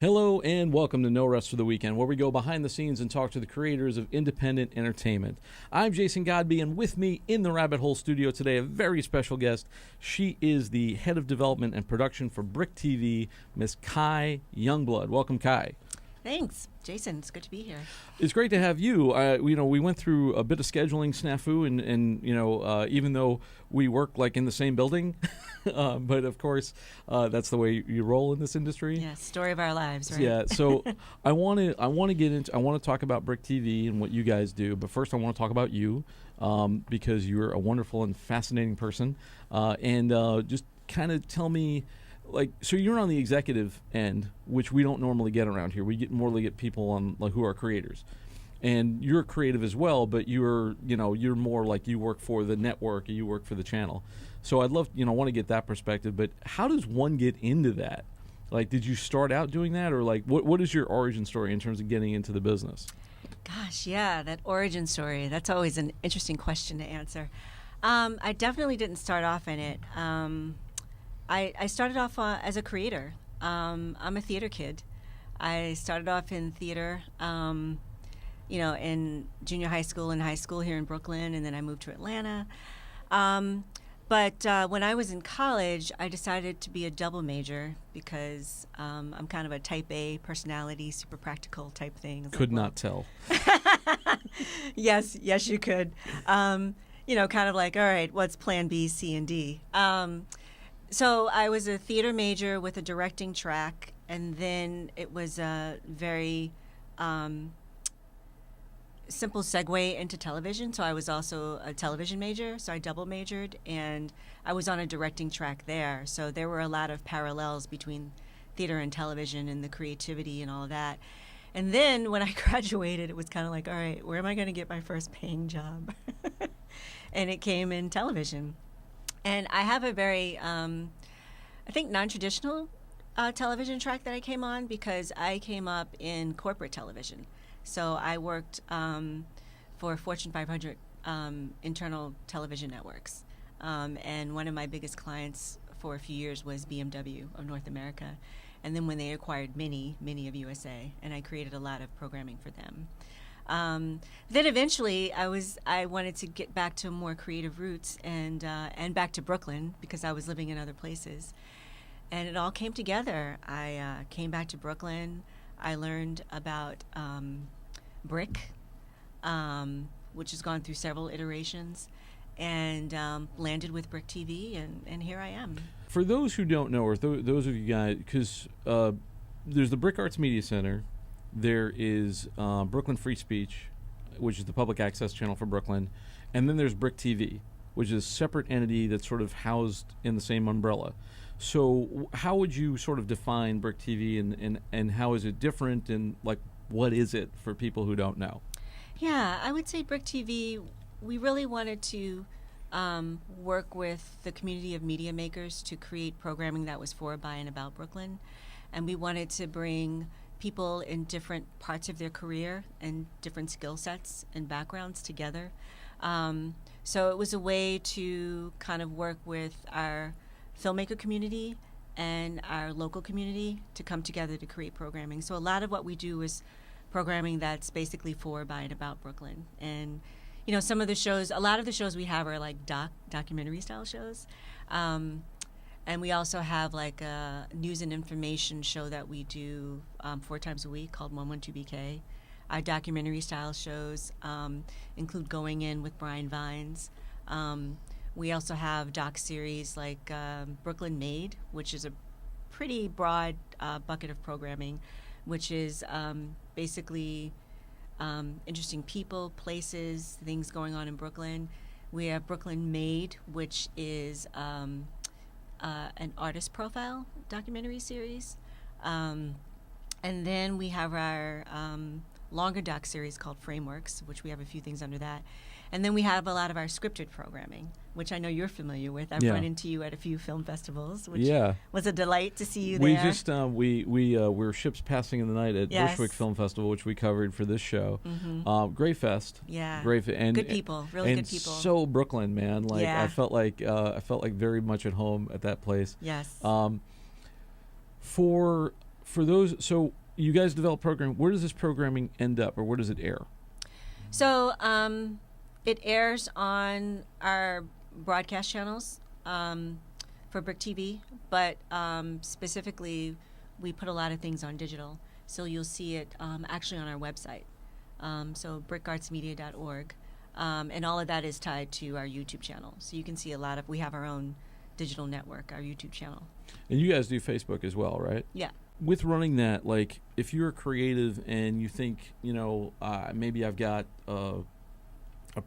Hello and welcome to No Rest for the Weekend, where we go behind the scenes and talk to the creators of independent entertainment. I'm Jason Godby, and with me in the Rabbit Hole studio today, a very special guest. She is the head of development and production for Brick TV, Miss Kai Youngblood. Welcome, Kai. Thanks, Jason. It's good to be here. It's great to have you. We went through a bit of scheduling snafu, and even though we work like in the same building, but of course that's the way you roll in this industry. Yeah, story of our lives, right? Yeah. So I want to talk about Brick TV and what you guys do, but first I want to talk about you because you're a wonderful and fascinating person, and just kind of tell me. So you're on the executive end, which we don't normally get around here. We get people on who are creators, and you're creative as well. But you're more like you work for the network, you work for the channel. So I'd love want to get that perspective. But how does one get into that? Like, did you start out doing that, or what is your origin story in terms of getting into the business? Gosh, yeah, that origin story. That's always an interesting question to answer. I definitely didn't start off in it. I started off as a creator. I'm a theater kid. I started off in theater, in junior high school and high school here in Brooklyn, and then I moved to Atlanta. But when I was in college, I decided to be a double major because I'm kind of a type A personality, super practical type thing. Could not tell. Yes, you could. Kind of like, all right, what's plan B, C, and D? So I was a theater major with a directing track, and then it was a very simple segue into television. So I was also a television major, so I double majored, and I was on a directing track there. So there were a lot of parallels between theater and television and the creativity and all of that. And then when I graduated, it was kind of like, all right, where am I going to get my first paying job? And it came in television. And I have a very, I think, non-traditional television track that I came on because I came up in corporate television. So I worked for Fortune 500 internal television networks. And one of my biggest clients for a few years was BMW of North America. And then when they acquired Mini of USA, and I created a lot of programming for them. Then eventually I wanted to get back to more creative roots and back to Brooklyn because I was living in other places. And it all came together. I came back to Brooklyn. I learned about Brick, which has gone through several iterations, and landed with Brick TV, and here I am. For those who don't know, or those of you guys, because there's the Brick Arts Media Center. There is Brooklyn Free Speech, which is the public access channel for Brooklyn. And then there's Brick TV, which is a separate entity that's sort of housed in the same umbrella. So how would you sort of define Brick TV and how is it different and what is it for people who don't know? Yeah, I would say Brick TV, we really wanted to work with the community of media makers to create programming that was for, by, and about Brooklyn. And we wanted to bring people in different parts of their career and different skill sets and backgrounds together. So it was a way to kind of work with our filmmaker community and our local community to come together to create programming. So a lot of what we do is programming that's basically for, by, and about Brooklyn. And some of the shows, a lot of the shows we have are like documentary style shows. And we also have a news and information show that we do 4 times a week called 112BK. Our documentary style shows include Going In with Brian Vines. We also have doc series like Brooklyn Made, which is a pretty broad bucket of programming, which is basically interesting people, places, things going on in Brooklyn. We have Brooklyn Made, which is an artist profile documentary series. And then we have our longer doc series called Frameworks, which we have a few things under that. And then we have a lot of our scripted programming, which I know you're familiar with. I've run into you at a few film festivals, which was a delight to see you there. We just we were Ships Passing in the Night at Bushwick Film Festival, which we covered for this show. Mm-hmm. Great fest. Yeah. And good people, really good people. So Brooklyn, man. I felt like very much at home at that place. Yes. For for those, so you guys develop program. Where does this programming end up, or where does it air? So it airs on our broadcast channels for Brick TV, but specifically, we put a lot of things on digital. So you'll see it actually on our website, so brickartsmedia.org, and all of that is tied to our YouTube channel. So you can see we have our own digital network, our YouTube channel. And you guys do Facebook as well, right? Yeah. With running that, like, if you're creative and you think, maybe I've got a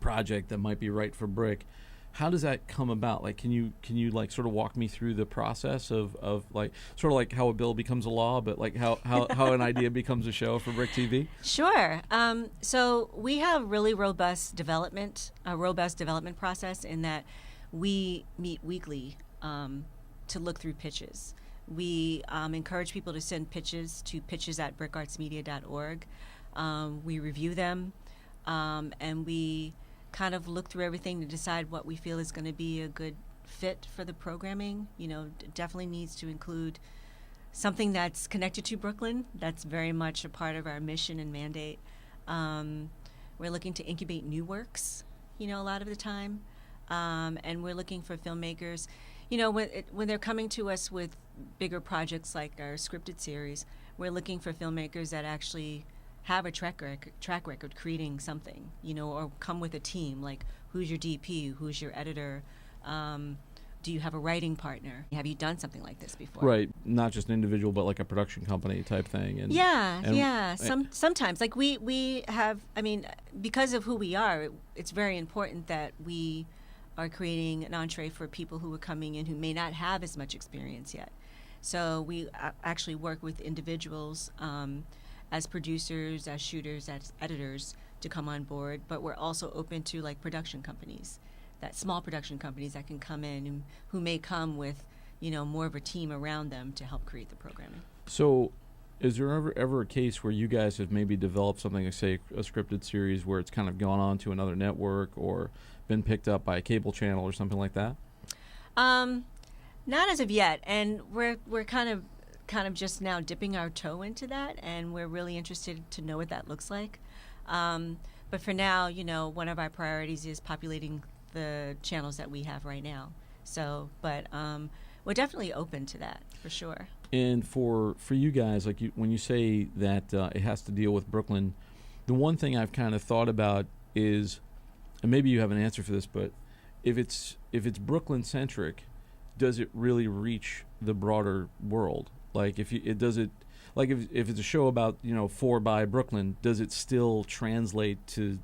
project that might be right for Brick, how does that come about? Like, can you like sort of walk me through the process of like sort of like how a bill becomes a law, but like how an idea becomes a show for Brick TV? Sure. So we have really robust development process in that we meet weekly to look through pitches. We encourage people to send pitches to pitches@brickartsmedia.org. We review them, and we kind of look through everything to decide what we feel is going to be a good fit for the programming. Definitely needs to include something that's connected to Brooklyn. That's very much a part of our mission and mandate. We're looking to incubate new works, a lot of the time, and we're looking for filmmakers. When they're coming to us with bigger projects like our scripted series, we're looking for filmmakers that actually have a track record creating something, or come with a team. Like, who's your DP? Who's your editor? Do you have a writing partner? Have you done something like this before? Right, not just an individual, but like a production company type thing. Sometimes, like we have. I mean, because of who we are, it's very important that we are creating an entree for people who are coming in who may not have as much experience yet. So we actually work with individuals as producers, as shooters, as editors to come on board, but we're also open to like production companies, that small production companies that can come in and who may come with, more of a team around them to help create the programming. So is there ever a case where you guys have maybe developed something, like say a scripted series where it's kind of gone on to another network or been picked up by a cable channel or something like that? Not as of yet, and we're kind of just now dipping our toe into that, and we're really interested to know what that looks like. But for now, one of our priorities is populating the channels that we have right now. So, but we're definitely open to that for sure. And for you guys, like when you say that it has to deal with Brooklyn, the one thing I've kind of thought about is, and maybe you have an answer for this, but if it's Brooklyn centric, does it really reach the broader world? Like if it's a show about for by Brooklyn, does it still translate to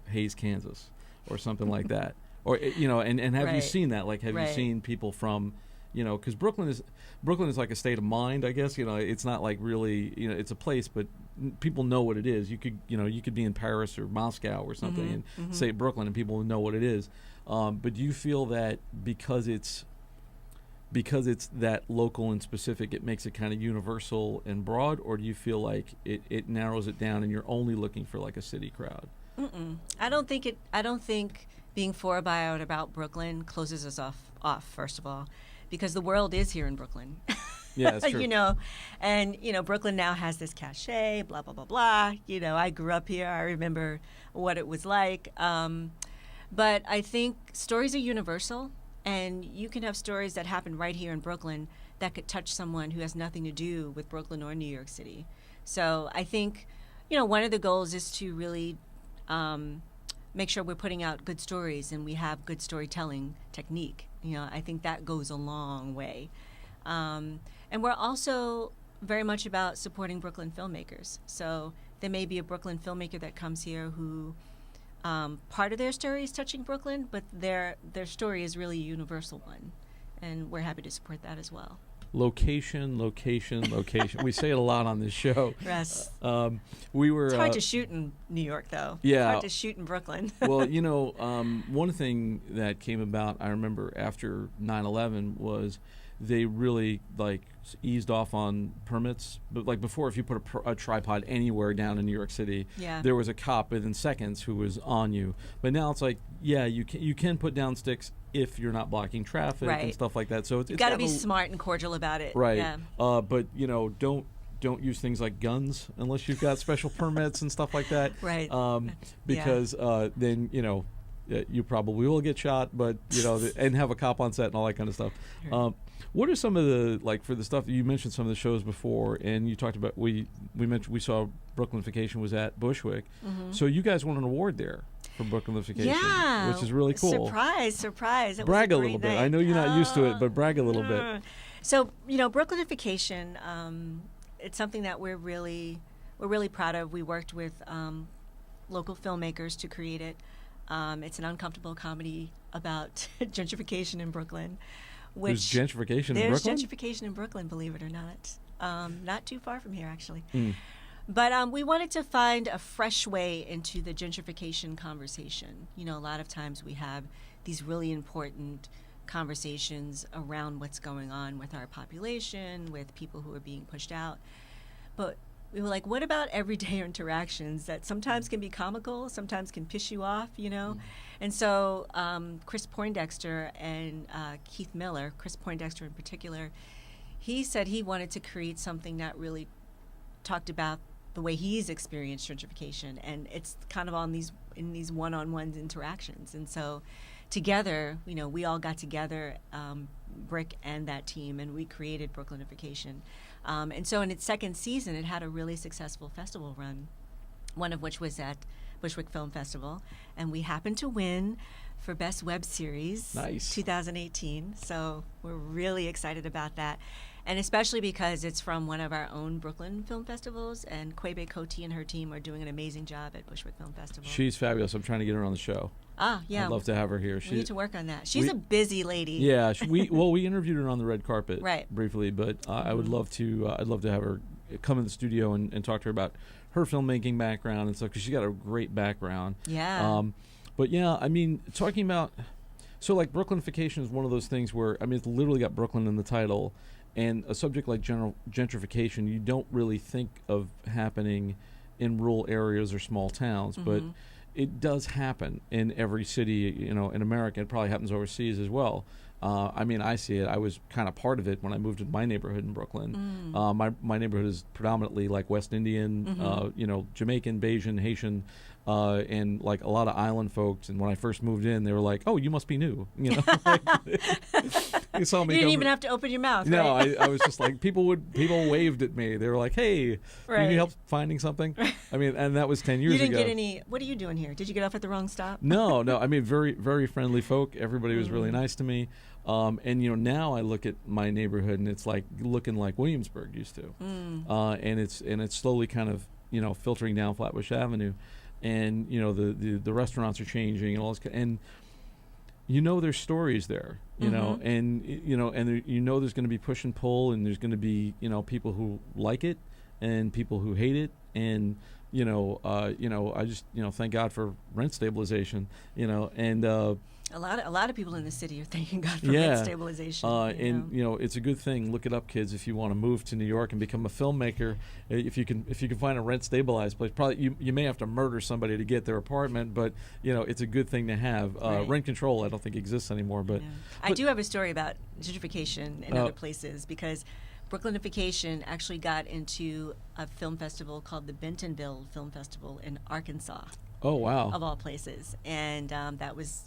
Hayes, Kansas, or something like that? Or and have Right. you seen that? Like have Right. you seen people from because Brooklyn is like a state of mind, I guess. It's not like really it's a place, but people know what it is. You could be in Paris or Moscow or something and say Brooklyn, and people know what it is. But do you feel that because it's that local and specific, it makes it kind of universal and broad, or do you feel like it narrows it down and you're only looking for like a city crowd? I don't think being for by or about Brooklyn closes us off first of all, because the world is here in Brooklyn. Yeah, that's true. And Brooklyn now has this cachet, blah blah blah blah. I grew up here. I remember what it was like. But I think stories are universal. And you can have stories that happen right here in Brooklyn that could touch someone who has nothing to do with Brooklyn or New York City. So I think, one of the goals is to really make sure we're putting out good stories and we have good storytelling technique. I think that goes a long way. And we're also very much about supporting Brooklyn filmmakers. So there may be a Brooklyn filmmaker that comes here who part of their story is touching Brooklyn, but their story is really a universal one, and we're happy to support that as well. Location. We say it a lot on this show. Yes. It's hard to shoot in New York, though. Yeah. It's hard to shoot in Brooklyn. Well, one thing that came about, I remember after 9/11 was they really eased off on permits. But like before, if you put a tripod anywhere down in New York City, Yeah. there was a cop within seconds who was on you. But now it's like, yeah, you can put down sticks if you're not blocking traffic and Right. stuff like that. So it's You've got to gotten be smart and cordial about it. right. Yeah. But don't use things like guns unless you've got special permits and stuff like that. Right. Because then, you probably will get shot, but, and have a cop on set and all that kind of stuff. Right. What are some of the, like, for the stuff that you mentioned some of the shows before, and you talked about, we mentioned, we saw Brooklynification was at Bushwick. Mm-hmm. So you guys won an award there for Brooklynification, which is really cool. Surprise. It brag was a little great bit. night. I know you're not used to it, but brag a little bit. So, Brooklynification, it's something that we're really proud of. We worked with local filmmakers to create it. It's an uncomfortable comedy about gentrification in Brooklyn. There's gentrification in Brooklyn? There's gentrification in Brooklyn, believe it or not. Not too far from here, actually. Mm. But we wanted to find a fresh way into the gentrification conversation. A lot of times we have these really important conversations around what's going on with our population, with people who are being pushed out. But we were like, what about everyday interactions that sometimes can be comical, sometimes can piss you off, And so Chris Poindexter and Keith Miller, Chris Poindexter in particular, he said he wanted to create something that really talked about the way he's experienced gentrification, and it's kind of in these one-on-one interactions. And so together, we all got together, Brick and that team, and we created Brooklynification. And so in its second season, it had a really successful festival run, one of which was at Bushwick Film Festival, and we happened to win for Best Web Series 2018. So we're really excited about that. And especially because it's from one of our own Brooklyn film festivals, and Quebe Coty and her team are doing an amazing job at Bushwick Film Festival. She's fabulous. I'm trying to get her on the show. Yeah. I'd love to have her here. We need to work on that. She's a busy lady. Yeah. We interviewed her on the red carpet briefly, but I would love to. I'd love to have her come in the studio and talk to her about her filmmaking background and stuff, because she's got a great background. Yeah. But yeah, I mean, talking about, so like Brooklynification is one of those things where, I mean, it's literally got Brooklyn in the title, and a subject like gentrification, you don't really think of happening in rural areas or small towns, but it does happen in every city, in America. It probably happens overseas as well. I mean, I see it. I was kind of part of it when I moved to my neighborhood in Brooklyn. My neighborhood is predominantly like West Indian, Jamaican, Bajan, Haitian, and like a lot of island folks. And when I first moved in, they were like, "Oh, you must be new." You saw me. You didn't even have to open your mouth. No, right? I was just like, people waved at me. They were like, "Hey, can you need help finding something?" I mean, and that was 10 years ago. You didn't get any. What are you doing here? Did you get off at the wrong stop? No. I mean, very, very friendly folk. Everybody was really nice to me. And now I look at my neighborhood and it's like looking like Williamsburg used to, and it's slowly kind of filtering down Flatbush Avenue, and the restaurants are changing and all this, and there's stories there, and there's going to be push and pull, and there's going to be people who like it and people who hate it, and I just thank God for rent stabilization, and. A lot of people in the city are thanking God for rent stabilization. And it's a good thing. Look it up, kids, if you want to move to New York and become a filmmaker. If you can find a rent stabilized place, probably you may have to murder somebody to get their apartment, but it's a good thing to have. Rent control, I don't think exists anymore. But I do have a story about gentrification in other places, because Brooklynification actually got into a film festival called the Bentonville Film Festival in Arkansas. Oh wow! Of all places, and that was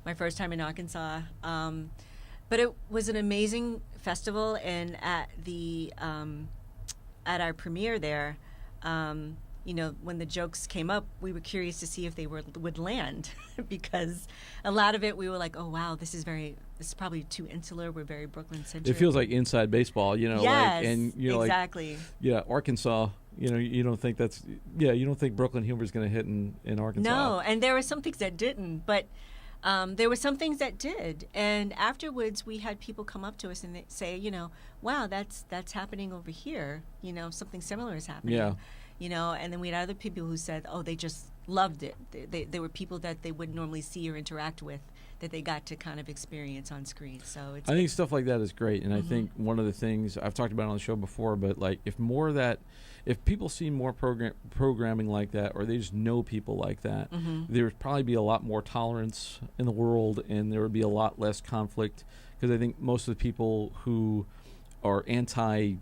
my first time in Arkansas. But it was an amazing festival, and at our premiere there, when the jokes came up, we were curious to see if they would land, because a lot of it we were like, oh wow, this is probably too insular. We're very Brooklyn centric. It feels like inside baseball, Yes, and exactly. Arkansas. You don't think you don't think Brooklyn humor is going to hit in Arkansas. No, and there were some things that didn't, but there were some things that did. And afterwards, we had people come up to us and they say, wow, that's happening over here. Something similar is happening. Yeah. And then we had other people who said, oh, they just loved it. They were people that they wouldn't normally see or interact with, that they got to kind of experience on screen. So I think stuff like that is great, and I think one of the things I've talked about on the show before, but like if people see more programming like that, or they just know people like that, there would probably be a lot more tolerance in the world, and there would be a lot less conflict, because I think most of the people who are anti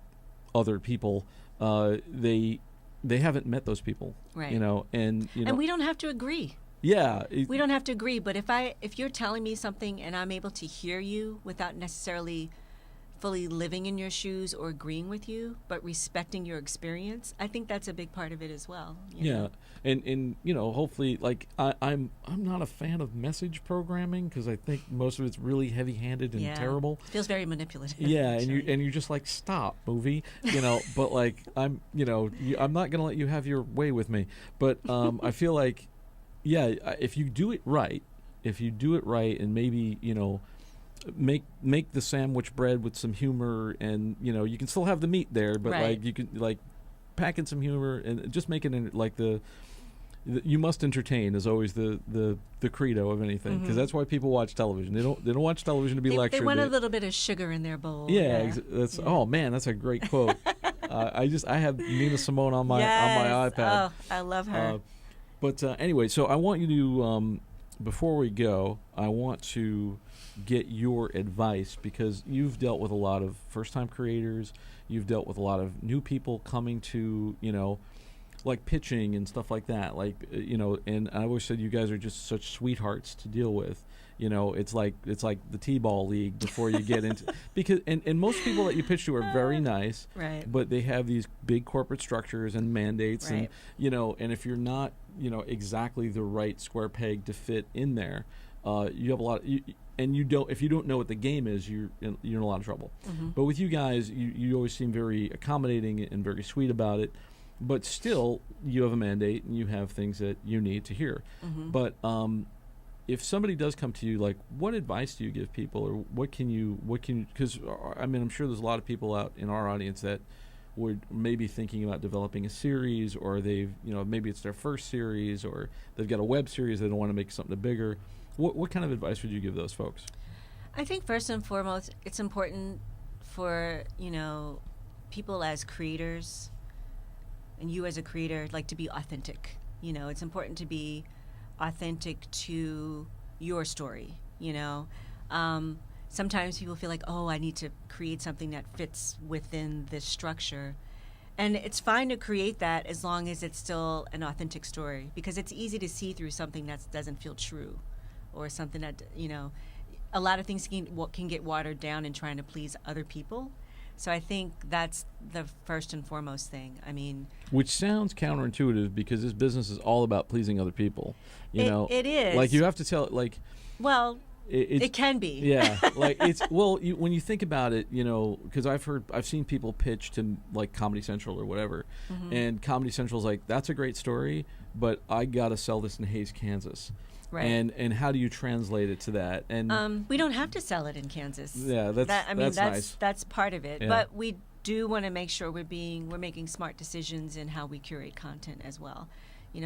other people, they haven't met those people, Right. And And we don't have to agree. yeah, We don't have to agree, but if you're telling me something and I'm able to hear you without necessarily fully living in your shoes or agreeing with you, but respecting your experience, I think that's a big part of it as well. You know? and hopefully, like I'm not a fan of message programming because I think most of it's really heavy-handed and terrible. Feels very manipulative. Yeah, actually. and you're just like, stop, movie, But like I'm not gonna let you have your way with me. But I feel like, if you do it right, and maybe make the sandwich bread with some humor, and you can still have the meat there, but Right. like you can like pack in some humor and just make it like the you must entertain is always the credo of anything, because that's why people watch television. They don't watch television to be lectured. They want a little bit of sugar in their bowl. That's oh man, that's a great quote. I have Nina Simone on my iPad. Oh, I love her. But anyway, so I want you to before we go, I want to get your advice, because you've dealt with a lot of first-time creators. You've dealt with a lot of new people coming to, like pitching and stuff like that. Like, and I always said you guys are just such sweethearts to deal with. It's like the T-ball league before you get into because and most people that you pitch to are very nice, Right. but they have these big corporate structures and mandates, Right. and if you're not exactly the right square peg to fit in there, you have a lot. If you don't know what the game is, you're in a lot of trouble. Mm-hmm. But with you guys, you always seem very accommodating and very sweet about it. But still, you have a mandate and you have things that you need to hear. Mm-hmm. But if somebody does come to you, like, what advice do you give people, or what can you? Because I'm sure there's a lot of people out in our audience that would maybe thinking about developing a series, or they've maybe it's their first series, or they've got a web series, they don't want to make something bigger. What kind of advice would you give those folks? I think first and foremost, it's important for people as creators, and you as a creator, like, to be authentic. It's important to be authentic to your story. Sometimes people feel like, oh, I need to create something that fits within this structure. And it's fine to create that as long as it's still an authentic story, because it's easy to see through something that doesn't feel true, or something that, a lot of things can get watered down in trying to please other people. So I think that's the first and foremost thing. I mean, which sounds counterintuitive, because this business is all about pleasing other people. It is. Like, you have to tell, like, well, it can be. Yeah, like it's when you think about it, because I've seen people pitch to like Comedy Central or whatever, Mm-hmm. and Comedy Central's like, that's a great story, but I gotta sell this in Hays, Kansas. Right. And how do you translate it to that? And we don't have to sell it in Kansas. Yeah, that's nice. That's part of it. Yeah. But we do want to make sure we're making smart decisions in how we curate content as well.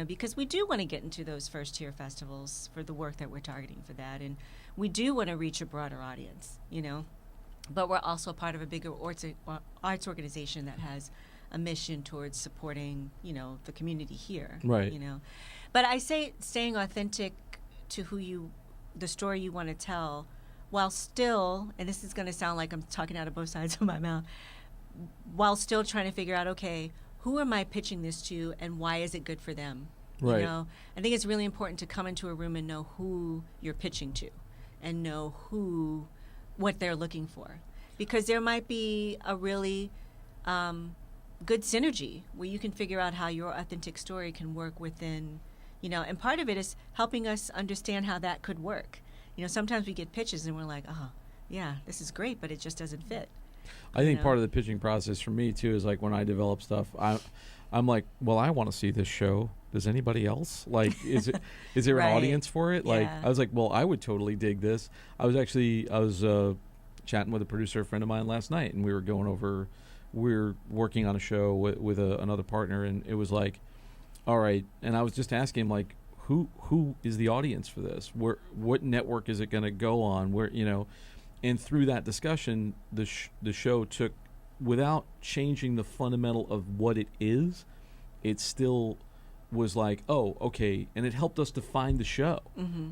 Because we do want to get into those first tier festivals for the work that we're targeting for that, and we do want to reach a broader audience. But we're also part of a bigger arts organization that has a mission towards supporting, the community here. Right. But I say staying authentic to the story you want to tell, while still, and this is going to sound like I'm talking out of both sides of my mouth, while still trying to figure out, okay, who am I pitching this to, and why is it good for them? Right. I think it's really important to come into a room and know who you're pitching to, and know what they're looking for, because there might be a really good synergy where you can figure out how your authentic story can work within. And part of it is helping us understand how that could work. Sometimes we get pitches and we're like, oh, yeah, this is great, but it just doesn't fit. I think part of the pitching process for me too is like when I develop stuff, I'm like, well, I want to see this show. Does anybody else? Like, is there Right. an audience for it? Like, Yeah. I was like, well, I would totally dig this. I was chatting with a producer friend of mine last night, and we were working on a show with another partner, and it was like, all right, and I was just asking him, like, who is the audience for this? What network is it going to go on? And through that discussion, the show took, without changing the fundamental of what it is, it's still was like, oh, okay, and it helped us define the show.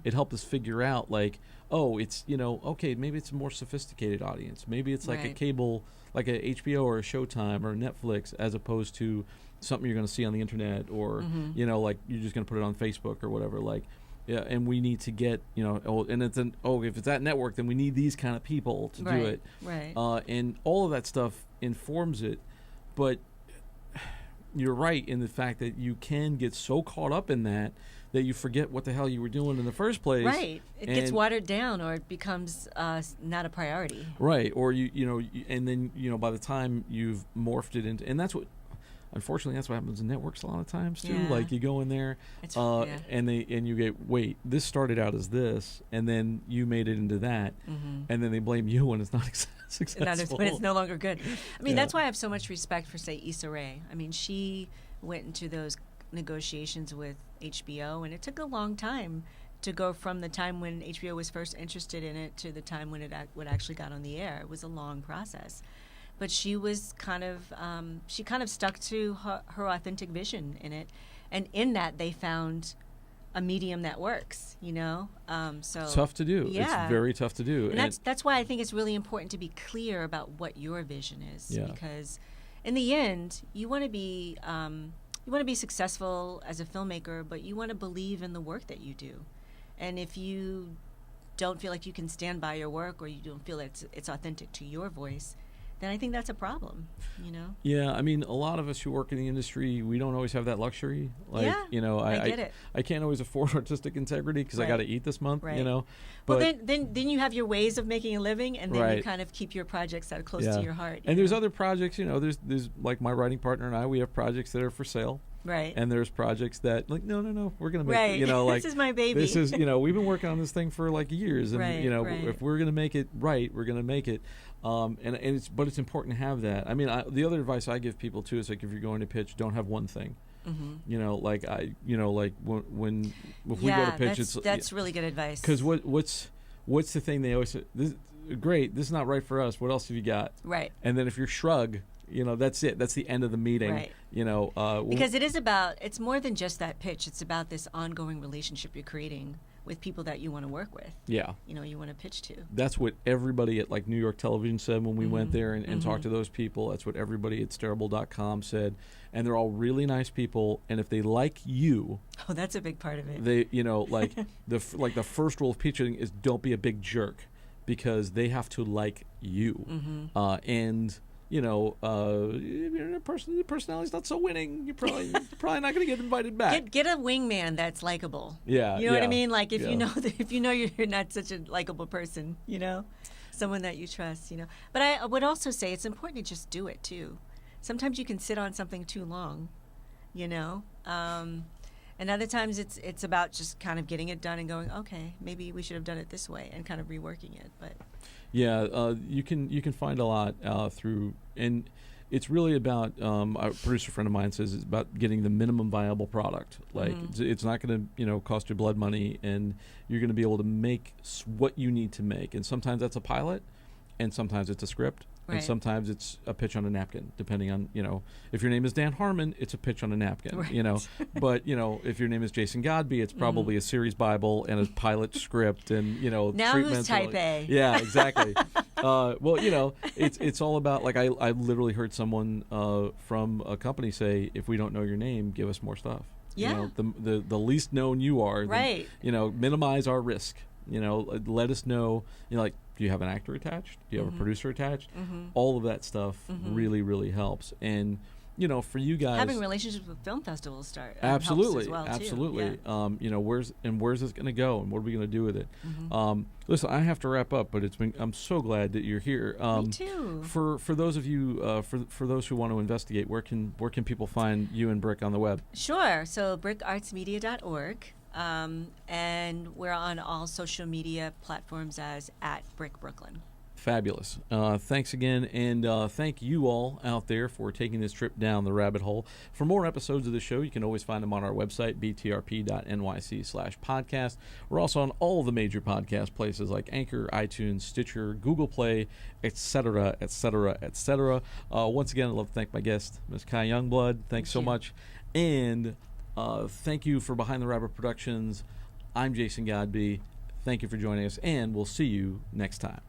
It helped us figure out like, oh, it's okay, maybe it's a more sophisticated audience. Maybe it's like a Right. cable, like a HBO or a Showtime or a Netflix, as opposed to something you're going to see on the internet or like you're just going to put it on Facebook or whatever. Like, yeah, and we need to get and it's if it's that network, then we need these kind of people to do Right, it. right. And all of that stuff informs it, but you're right in the fact that you can get so caught up in that you forget what the hell you were doing in the first place. Right. It gets And- watered down, or it becomes not a priority. Right, or and then by the time you've morphed it into, and that's what, unfortunately, that's what happens in networks a lot of times too. Yeah. Like you go in there, It's- yeah. and you get, wait, this started out as this, and then you made it into that, and then they blame you when it's not successful. That is when it's no longer good. I mean, Yeah. that's why I have so much respect for, say, Issa Rae. I mean, she went into those negotiations with HBO, and it took a long time to go from the time when HBO was first interested in it to the time when it actually got on the air. It was a long process. But she was kind of stuck to her authentic vision in it, and in that they found a medium that works. So Tough to do. Yeah. It's very tough to do. and that's why I think it's really important to be clear about what your vision is, Yeah. because in the end, you want to be successful as a filmmaker, but you want to believe in the work that you do. And if you don't feel like you can stand by your work, or you don't feel that it's authentic to your voice, then I think that's a problem. Yeah, I mean, a lot of us who work in the industry, we don't always have that luxury. Like, Yeah, I get it. I can't always afford artistic integrity because I got to eat this month. Right. But Well, then you have your ways of making a living, and then you Right. kind of keep your projects that are close yeah. to your heart. And there's other projects. There's like my writing partner and I. We have projects that are for sale. right. And there's projects that like no, we're gonna make Right. like This is my baby. This is we've been working on this thing for like years, and Right, right. if we're gonna make it right, we're gonna make it. And it's important to have that. I mean, the other advice I give people too is like if you're going to pitch, don't have one thing. Like when if we go to pitch, that's really good advice. because what's the thing they always say? This is not right for us. What else have you got? Right. And then if you're shrug, that's it. That's the end of the meeting. Right. Because Because it's more than just that pitch. It's about this ongoing relationship you're creating with people that you want to work with. yeah. You want to pitch to. That's what everybody at like New York Television said when we went there and talked to those people. That's what everybody at Starable.com said. And they're all really nice people. And if they like you, Oh, that's a big part of it. they, like the first rule of pitching is don't be a big jerk, because they have to like you. And if you're a person, the personality's not so winning, you're probably not going to get invited back. Get a wingman that's likable. Yeah, You know what I yeah, mean? Like if yeah. you know you're not such a likable person, someone that you trust, But I would also say it's important to just do it too. Sometimes you can sit on something too long, and other times it's about just kind of getting it done and going, okay, maybe we should have done it this way, and kind of reworking it. But Yeah, you can find a lot through, and it's really about a producer friend of mine says it's about getting the minimum viable product. Like it's not going to cost you blood money, and you're going to be able to make what you need to make. And sometimes that's a pilot, and sometimes it's a script, and Right. sometimes it's a pitch on a napkin. Depending on if your name is Dan Harmon, it's a pitch on a napkin. Right. But if your name is Jason Godby, it's probably a series Bible and a pilot script, and Now who's treatments. type A? Yeah, exactly. It's all about, like, I literally heard someone from a company say, if we don't know your name, give us more stuff. Yeah. The least known you are, Right. minimize our risk. Let us know. Like, do you have an actor attached? Do you have a producer attached? All of that stuff really, really helps. And for you guys, having relationships with film festivals absolutely, helps as well too. absolutely. Yeah. Where's this going to go, and what are we going to do with it? Listen, I have to wrap up, but I'm so glad that you're here. Me too. For those of you, for those who want to investigate, where can people find you and Brick on the web? Sure. So brickartsmedia.org. And we're on all social media platforms as @BrickBrooklyn. Fabulous. Thanks again, and thank you all out there for taking this trip down the rabbit hole. For more episodes of the show, you can always find them on our website, btrp.nyc/podcast. We're also on all the major podcast places like Anchor, iTunes, Stitcher, Google Play, etc., etc., etc. Once again, I'd love to thank my guest, Ms. Kai Youngblood. Thanks so you. much. And Thank you for Behind the Rabbit Productions. I'm Jason Godby. Thank you for joining us, and we'll see you next time.